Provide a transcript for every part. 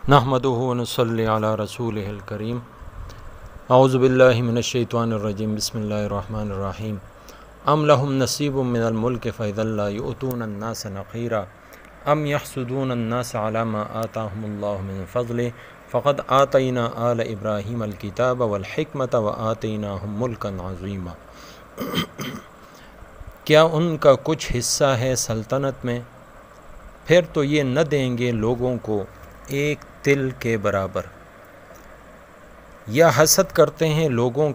نحمدہ ونصلی علی رسولہ الکریم اعوذ باللہ من الشیطان الرجیم بسم اللہ الرحمن الرحیم ام لہم نصیب من الملک فاذا لا یؤتون الناس نقیرا ام یحسدون الناس علی ما آتاہم اللہ من فضلہ فقد آتینا آل ابراہیم الکتاب والحکمت وآتیناہم ملکا عظیما۔ کیا ان کا کچھ حصہ ہے سلطنت میں؟ پھر تو یہ نہ دیں گے لوگوں کو ایک تل کے برابر، یا حسد کرتے ہیں لوگوں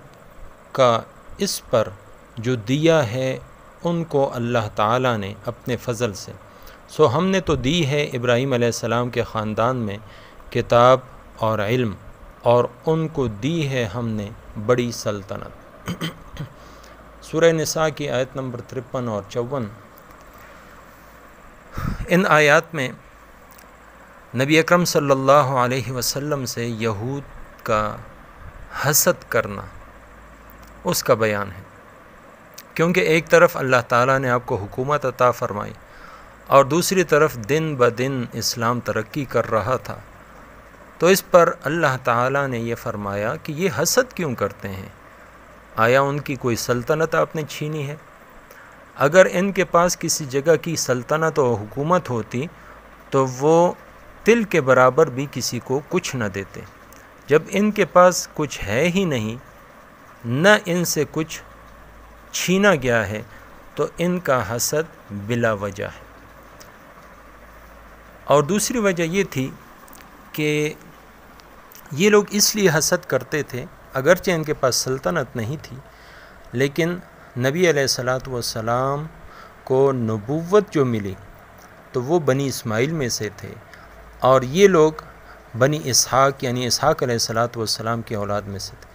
کا اس پر جو دیا ہے ان کو اللہ تعالیٰ نے اپنے فضل سے۔ سو ہم نے تو دی ہے ابراہیم علیہ السلام کے خاندان میں کتاب اور علم، اور ان کو دی ہے ہم نے بڑی سلطنت۔ سورہ نساء کی آیت نمبر 53 اور 54، ان آیات میں نبی اکرم صلی اللہ علیہ وسلم سے یہود کا حسد کرنا اس کا بیان ہے، کیونکہ ایک طرف اللہ تعالیٰ نے آپ کو حکومت عطا فرمائی اور دوسری طرف دن بدن اسلام ترقی کر رہا تھا، تو اس پر اللہ تعالیٰ نے یہ فرمایا کہ یہ حسد کیوں کرتے ہیں؟ آیا ان کی کوئی سلطنت آپ نے چھینی ہے؟ اگر ان کے پاس کسی جگہ کی سلطنت و حکومت ہوتی تو وہ تل کے برابر بھی کسی کو کچھ نہ دیتے۔ جب ان کے پاس کچھ ہے ہی نہیں، نہ ان سے کچھ چھینا گیا ہے، تو ان کا حسد بلا وجہ ہے۔ اور دوسری وجہ یہ تھی کہ یہ لوگ اس لیے حسد کرتے تھے، اگرچہ ان کے پاس سلطنت نہیں تھی، لیکن نبی علیہ الصلاۃ والسلام کو نبوت جو ملی تو وہ بنی اسماعیل میں سے تھے، اور یہ لوگ بنی اسحاق یعنی اسحاق علیہ الصلاۃ والسلام کی اولاد میں سے تھے۔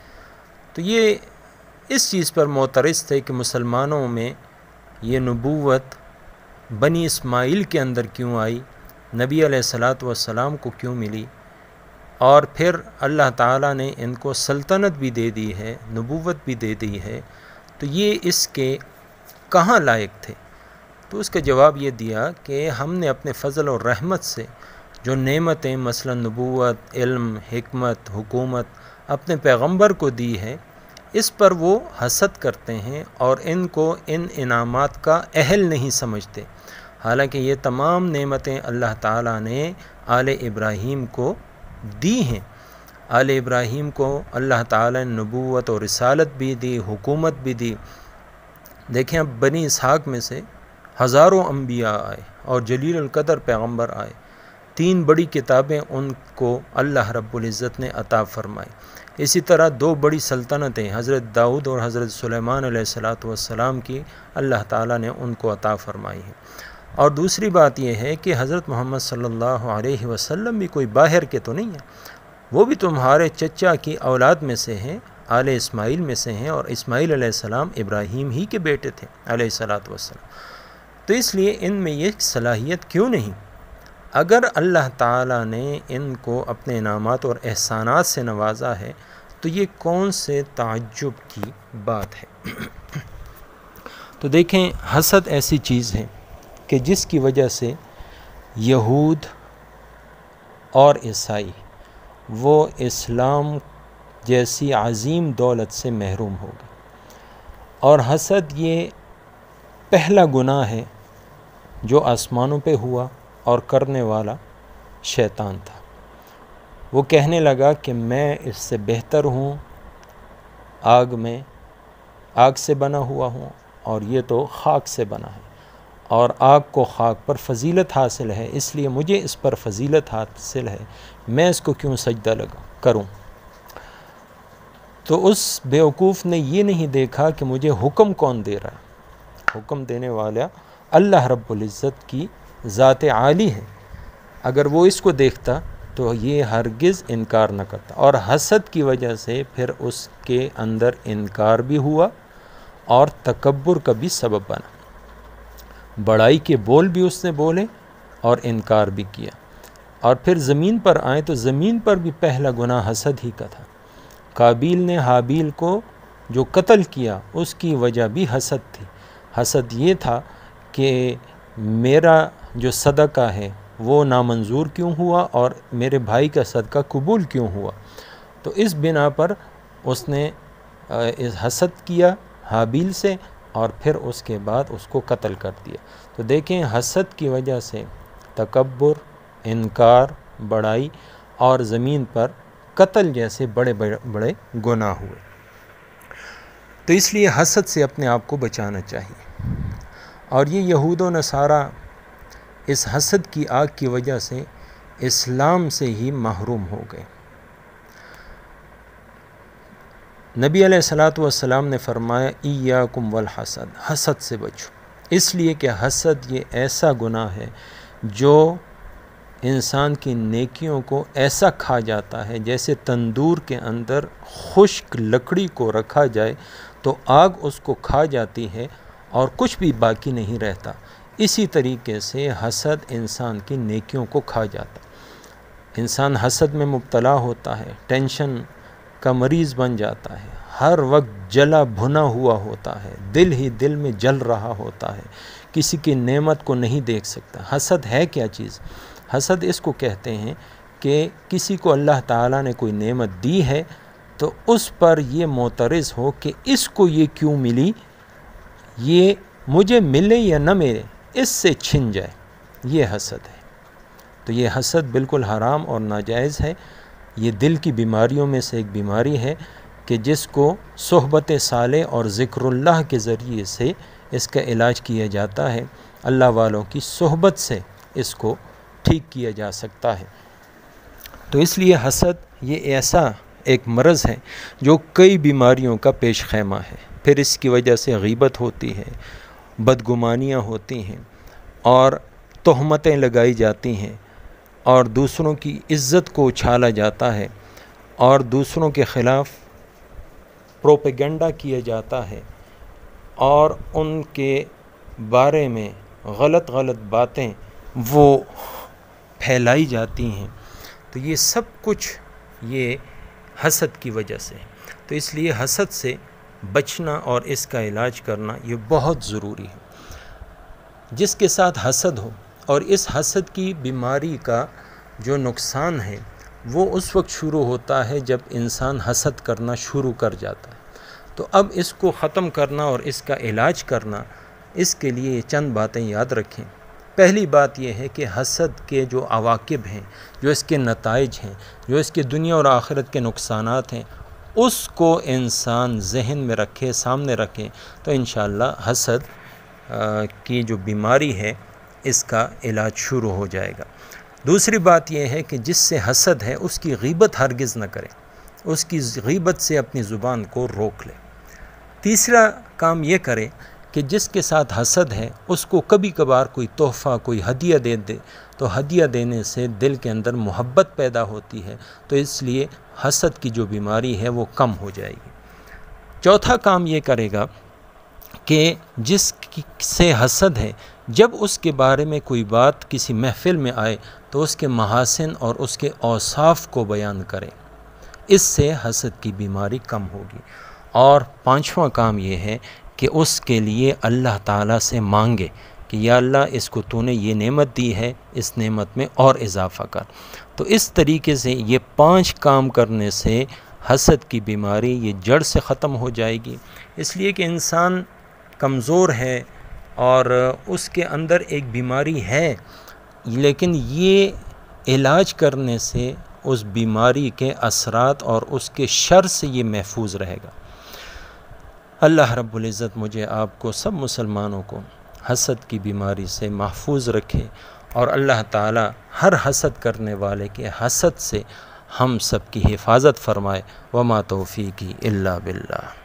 تو یہ اس چیز پر معترض تھے کہ مسلمانوں میں یہ نبوت بنی اسماعیل کے اندر کیوں آئی، نبی علیہ الصلاۃ والسلام کو کیوں ملی، اور پھر اللہ تعالیٰ نے ان کو سلطنت بھی دے دی ہے، نبوت بھی دے دی ہے، تو یہ اس کے کہاں لائق تھے؟ تو اس کا جواب یہ دیا کہ ہم نے اپنے فضل اور رحمت سے جو نعمتیں مثلا نبوت، علم، حکمت، حکومت اپنے پیغمبر کو دی ہے، اس پر وہ حسد کرتے ہیں اور ان کو ان انعامات کا اہل نہیں سمجھتے، حالانکہ یہ تمام نعمتیں اللہ تعالیٰ نے آل ابراہیم کو دی ہیں۔ آل ابراہیم کو اللہ تعالیٰ نے نبوت اور رسالت بھی دی، حکومت بھی دی۔ دیکھیں اب بنی اسحاق میں سے ہزاروں انبیاء آئے اور جلیل القدر پیغمبر آئے، 3 بڑی کتابیں ان کو اللہ رب العزت نے عطا فرمائی۔ اسی طرح 2 بڑی سلطنتیں حضرت داؤد اور حضرت سلیمان علیہ الصلاۃ والسلام کی اللہ تعالیٰ نے ان کو عطا فرمائی ہے۔ اور دوسری بات یہ ہے کہ حضرت محمد صلی اللہ علیہ وسلم بھی کوئی باہر کے تو نہیں ہیں، وہ بھی تمہارے چچا کی اولاد میں سے ہیں، آل اسماعیل میں سے ہیں، اور اسماعیل علیہ السلام ابراہیم ہی کے بیٹے تھے علیہ الصلاۃ والسلام۔ تو اس لیے ان میں یہ صلاحیت کیوں نہیں؟ اگر اللہ تعالیٰ نے ان کو اپنے انعامات اور احسانات سے نوازا ہے تو یہ کون سے تعجب کی بات ہے؟ تو دیکھیں، حسد ایسی چیز ہے کہ جس کی وجہ سے یہود اور عیسائی وہ اسلام جیسی عظیم دولت سے محروم ہو گئے، اور حسد یہ پہلا گناہ ہے جو آسمانوں پہ ہوا، اور کرنے والا شیطان تھا۔ وہ کہنے لگا کہ میں اس سے بہتر ہوں، آگ سے بنا ہوا ہوں، اور یہ تو خاک سے بنا ہے، اور آگ کو خاک پر فضیلت حاصل ہے، اس لیے مجھے اس پر فضیلت حاصل ہے، میں اس کو کیوں سجدہ کروں؟ تو اس بیوقوف نے یہ نہیں دیکھا کہ مجھے حکم کون دے رہا ہے۔ حکم دینے والا اللہ رب العزت کی ذات عالی ہے، اگر وہ اس کو دیکھتا تو یہ ہرگز انکار نہ کرتا، اور حسد کی وجہ سے پھر اس کے اندر انکار بھی ہوا اور تکبر کا بھی سبب بنا، بڑائی کے بول بھی اس نے بولے اور انکار بھی کیا۔ اور پھر زمین پر آئے تو زمین پر بھی پہلا گناہ حسد ہی کا تھا۔ قابیل نے حابیل کو جو قتل کیا اس کی وجہ بھی حسد تھی۔ حسد یہ تھا کہ میرا جو صدقہ ہے وہ نامنظور کیوں ہوا اور میرے بھائی کا صدقہ قبول کیوں ہوا؟ تو اس بنا پر اس نے حسد کیا حابیل سے اور پھر اس کے بعد اس کو قتل کر دیا۔ تو دیکھیں حسد کی وجہ سے تکبر، انکار، بڑائی اور زمین پر قتل جیسے بڑے بڑے گناہ ہوئے۔ تو اس لیے حسد سے اپنے آپ کو بچانا چاہیے۔ اور یہ یہود و نصارہ اس حسد کی آگ کی وجہ سے اسلام سے ہی محروم ہو گئے۔ نبی علیہ الصلوۃ والسلام نے فرمایا ایاکم والحسد، حسد سے بچو، اس لیے کہ حسد یہ ایسا گناہ ہے جو انسان کی نیکیوں کو ایسا کھا جاتا ہے جیسے تندور کے اندر خشک لکڑی کو رکھا جائے تو آگ اس کو کھا جاتی ہے اور کچھ بھی باقی نہیں رہتا، اسی طریقے سے حسد انسان کی نیکیوں کو کھا جاتا۔ انسان حسد میں مبتلا ہوتا ہے، ٹینشن کا مریض بن جاتا ہے، ہر وقت جلا بھنا ہوا ہوتا ہے، دل ہی دل میں جل رہا ہوتا ہے، کسی کی نعمت کو نہیں دیکھ سکتا۔ حسد ہے کیا چیز؟ حسد اس کو کہتے ہیں کہ کسی کو اللہ تعالیٰ نے کوئی نعمت دی ہے تو اس پر یہ معترض ہو کہ اس کو یہ کیوں ملی، یہ مجھے ملے یا نہ ملے، اس سے چھن جائے، یہ حسد ہے۔ تو یہ حسد بالکل حرام اور ناجائز ہے۔ یہ دل کی بیماریوں میں سے ایک بیماری ہے کہ جس کو صحبت صالح اور ذکر اللہ کے ذریعے سے اس کا علاج کیا جاتا ہے، اللہ والوں کی صحبت سے اس کو ٹھیک کیا جا سکتا ہے۔ تو اس لیے حسد یہ ایسا ایک مرض ہے جو کئی بیماریوں کا پیش خیمہ ہے۔ پھر اس کی وجہ سے غیبت ہوتی ہے، بدگمانیاں ہوتی ہیں اور تہمتیں لگائی جاتی ہیں اور دوسروں کی عزت کو اچھالا جاتا ہے اور دوسروں کے خلاف پروپیگنڈا کیا جاتا ہے اور ان کے بارے میں غلط باتیں وہ پھیلائی جاتی ہیں۔ تو یہ سب کچھ یہ حسد کی وجہ سے۔ تو اس لیے حسد سے بچنا اور اس کا علاج کرنا یہ بہت ضروری ہے۔ جس کے ساتھ حسد ہو اور اس حسد کی بیماری کا جو نقصان ہے وہ اس وقت شروع ہوتا ہے جب انسان حسد کرنا شروع کر جاتا ہے۔ تو اب اس کو ختم کرنا اور اس کا علاج کرنا، اس کے لیے چند باتیں یاد رکھیں۔ پہلی بات یہ ہے کہ حسد کے جو عواقب ہیں، جو اس کے نتائج ہیں، جو اس کے دنیا اور آخرت کے نقصانات ہیں، اس کو انسان ذہن میں رکھے، سامنے رکھے تو انشاءاللہ حسد کی جو بیماری ہے اس کا علاج شروع ہو جائے گا۔ دوسری بات یہ ہے کہ جس سے حسد ہے اس کی غیبت ہرگز نہ کرے، اس کی غیبت سے اپنی زبان کو روک لے۔ تیسرا کام یہ کرے کہ جس کے ساتھ حسد ہے اس کو کبھی کبھار کوئی تحفہ، کوئی ہدیہ دے دے، تو ہدیہ دینے سے دل کے اندر محبت پیدا ہوتی ہے، تو اس لیے حسد کی جو بیماری ہے وہ کم ہو جائے گی۔ چوتھا کام یہ کرے گا کہ جس سے حسد ہے، جب اس کے بارے میں کوئی بات کسی محفل میں آئے تو اس کے محاسن اور اس کے اوصاف کو بیان کرے، اس سے حسد کی بیماری کم ہوگی۔ اور پانچواں کام یہ ہے کہ اس کے لیے اللہ تعالیٰ سے مانگے کہ یا اللہ اس کو تو نے یہ نعمت دی ہے، اس نعمت میں اور اضافہ کر۔ تو اس طریقے سے یہ 5 کام کرنے سے حسد کی بیماری یہ جڑ سے ختم ہو جائے گی۔ اس لیے کہ انسان کمزور ہے اور اس کے اندر ایک بیماری ہے، لیکن یہ علاج کرنے سے اس بیماری کے اثرات اور اس کے شر سے یہ محفوظ رہے گا۔ اللہ رب العزت مجھے آپ کو سب مسلمانوں کو حسد کی بیماری سے محفوظ رکھے اور اللہ تعالی ہر حسد کرنے والے کے حسد سے ہم سب کی حفاظت فرمائے۔ وما توفیقی الا باللہ۔